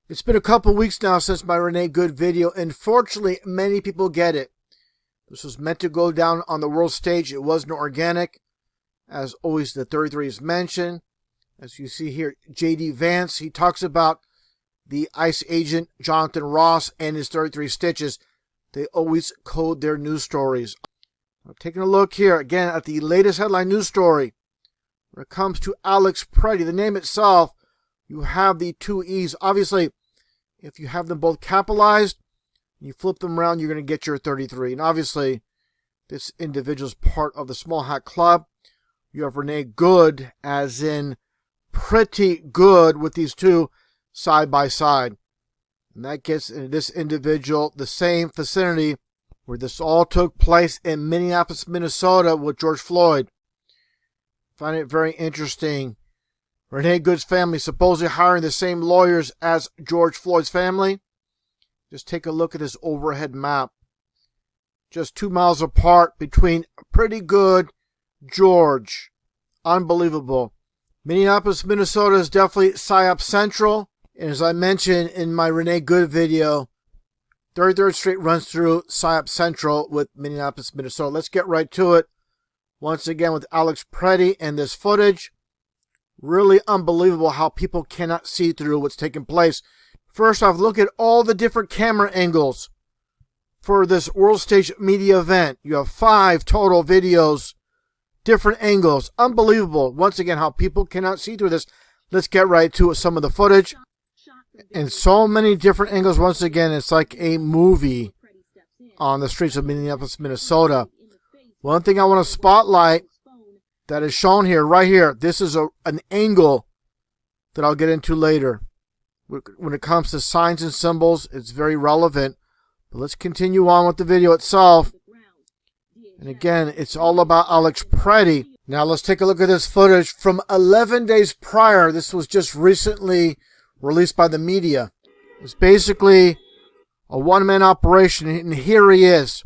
It's been a couple weeks now since my Renee Good video, and fortunately, many people get it. This was meant to go down on the world stage. It wasn't organic. As always, the 33 is mentioned. As you see here, J.D. Vance, he talks about the ICE agent Jonathan Ross and his 33 stitches. They always code their news stories. I'm taking a look here again at the latest headline news story. When it comes to Alex Pretti, the name itself, you have the two E's. Obviously, if you have them both capitalized, you flip them around, you're going to get your 33. And obviously, this individual is part of the Small Hat Club. You have Renee Good, as in pretty good, with these two side by side. And that gets this individual the same vicinity where this all took place in Minneapolis, Minnesota with George Floyd. Find it very interesting. Renee Good's family supposedly hiring the same lawyers as George Floyd's family. Just take a look at this overhead map. Just 2 miles apart between Pretty Good, George. Unbelievable. Minneapolis, Minnesota is definitely PSYOP Central. And as I mentioned in my Renee Good video, 33rd Street runs through PSYOP Central with Minneapolis, Minnesota. Let's get right to it. Once again with Alex Pretti and this footage. Really unbelievable how people cannot see through what's taking place. First off, look at all the different camera angles for this World Stage Media event. You have 5 total videos, different angles. Unbelievable. Once again, how people cannot see through this. Let's get right to some of the footage. And so many different angles. Once again, it's like a movie on the streets of Minneapolis, Minnesota. One thing I want to spotlight that is shown here, right here. This is an angle that I'll get into later. When it comes to signs and symbols, it's very relevant. But let's continue on with the video itself. And again, it's all about Alex Pretti. Now let's take a look at this footage from 11 days prior. This was just recently released by the media. It's basically a one-man operation. And here he is.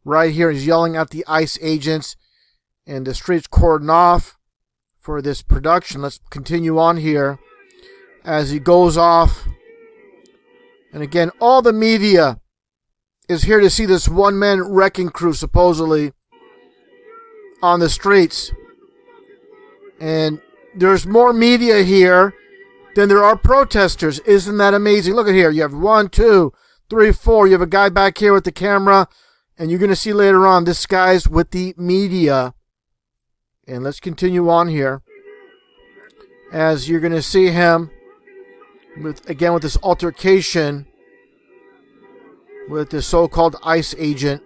Right here, he's yelling at the ICE agents. And the streets cordoned off for this production. Let's continue on here as he goes off. And again, all the media is here to see this one-man wrecking crew, supposedly, on the streets. And there's more media here than there are protesters. Isn't that amazing? Look at here. You have 1, 2, 3, 4. You have a guy back here with the camera. And you're going to see later on this guy's with the media. And let's continue on here. As you're going to see him, with this altercation with this so-called ICE agent.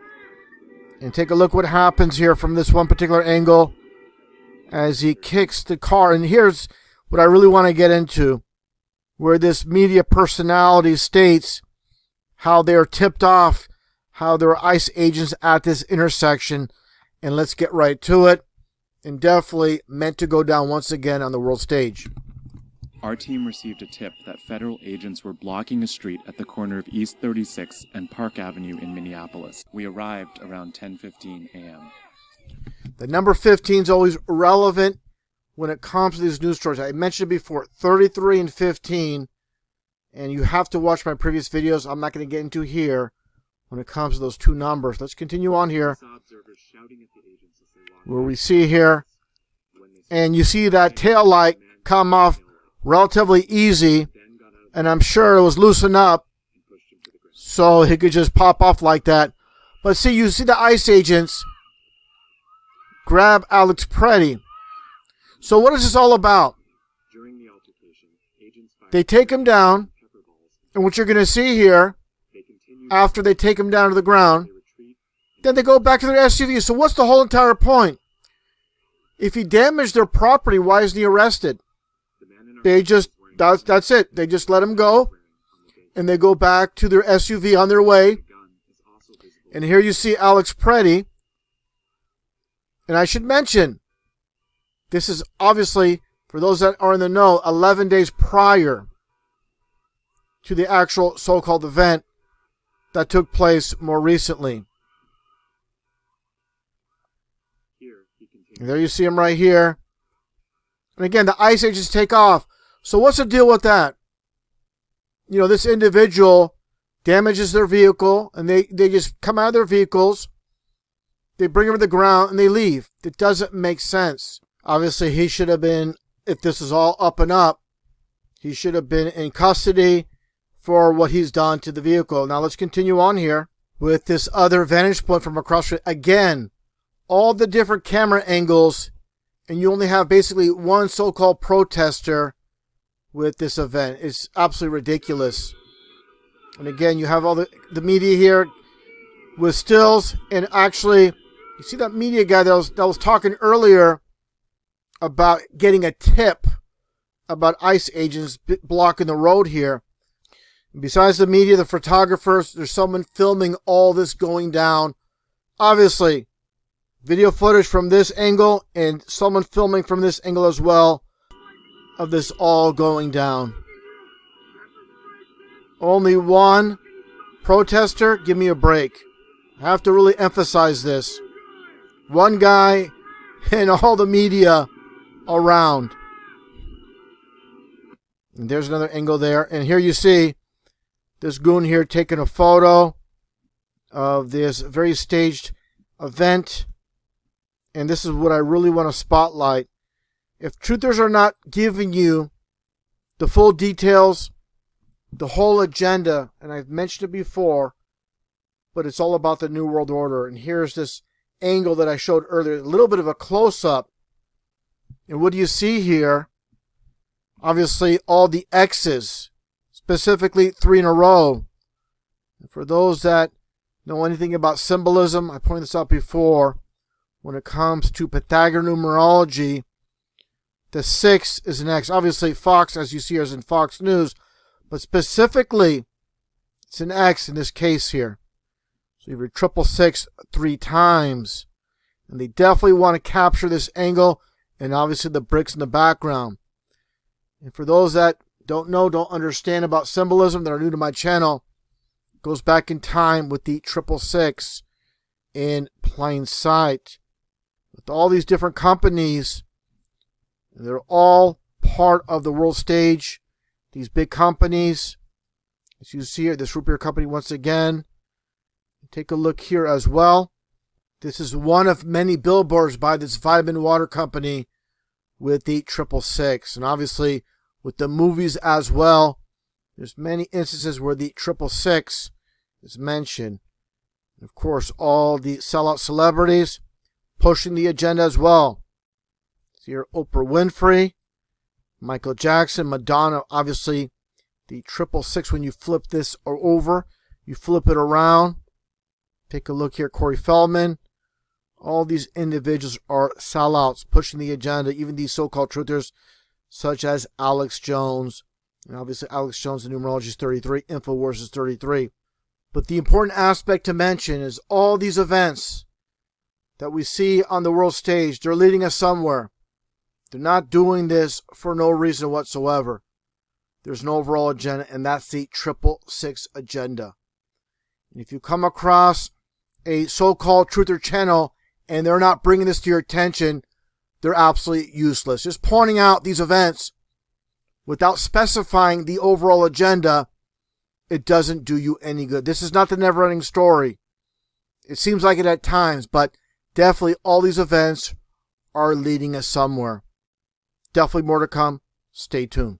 And take a look what happens here from this one particular angle as he kicks the car. And here's what I really want to get into, where this media personality states how they're tipped off, how there are ICE agents at this intersection. And let's get right to it. And definitely meant to go down once again on the world stage. Our team received a tip that federal agents were blocking a street at the corner of East 36 and Park Avenue in Minneapolis. We arrived around 10:15 a.m. The number 15 is always relevant when it comes to these news stories. I mentioned it before, 33 and 15. And you have to watch my previous videos. I'm not going to get into here when it comes to those two numbers. Let's continue on here. Where we see here, and you see that tail light come off relatively easy, and I'm sure it was loosened up so he could just pop off like that. But see, you see the ICE agents grab Alex Pretti. So what is this all about? They take him down, and what you're going to see here, after they take him down to the ground, then they go back to their SUV. So what's the whole entire point? If he damaged their property, why isn't he arrested? That's it. They just let him go. And they go back to their SUV on their way. And here you see Alex Pretti. And I should mention, this is obviously, for those that are in the know, 11 days prior to the actual so-called event that took place more recently. And there you see him right here. And again, the ICE agents take off. So what's the deal with that? this individual damages their vehicle, and they just come out of their vehicles, they bring them to the ground, and they leave. It doesn't make sense. Obviously, he should have been, if this is all up and up, he should have been in custody for what he's done to the vehicle. Now let's continue on here with this other vantage point from across the street. Again, all the different camera angles, and you only have basically one so-called protester with this event. It's absolutely ridiculous. And again, you have all the media here with stills, and actually, you see that media guy that was talking earlier about getting a tip about ICE agents blocking the road here. And besides the media, the photographers, there's someone filming all this going down. Obviously, video footage from this angle and someone filming from this angle as well of this all going down. Only one protester? Give me a break. I have to really emphasize this. One guy and all the media around. And there's another angle there. And here you see this goon here taking a photo of this very staged event. And this is what I really want to spotlight. If truthers are not giving you the full details, the whole agenda, and I've mentioned it before, but it's all about the New World Order. And here's this angle that I showed earlier, a little bit of a close-up. And what do you see here? Obviously, all the X's, specifically 3 in a row. And for those that know anything about symbolism, I pointed this out before, when it comes to Pythagorean numerology, the 6 is an X. Obviously, Fox, as you see, is in Fox News, but specifically, it's an X in this case here. So you have your 666 3 times. And they definitely want to capture this angle, and obviously the bricks in the background. And for those that don't know, don't understand about symbolism, that are new to my channel, it goes back in time with the 666 in plain sight. With all these different companies, they're all part of the world stage. These big companies, as you see here, this root beer company once again. Take a look here as well. This is one of many billboards by this vitamin water company with the 666. And obviously, with the movies as well, there's many instances where the 666 is mentioned. And of course, all the sellout celebrities pushing the agenda as well. So here, Oprah Winfrey, Michael Jackson, Madonna. Obviously, the 666, when you flip this over, you flip it around. Take a look here, Corey Feldman. All these individuals are sellouts, pushing the agenda, even these so-called truthers, such as Alex Jones. And obviously, Alex Jones, the numerology is 33, InfoWars is 33. But the important aspect to mention is all these events that we see on the world stage, they're leading us somewhere. They're not doing this for no reason whatsoever. There's an overall agenda, and that's the 666 agenda. And if you come across a so-called truther channel and they're not bringing this to your attention, they're absolutely useless. Just pointing out these events without specifying the overall agenda, it doesn't do you any good. This is not the never-ending story. It seems like it at times, but definitely all these events are leading us somewhere. Definitely more to come. Stay tuned.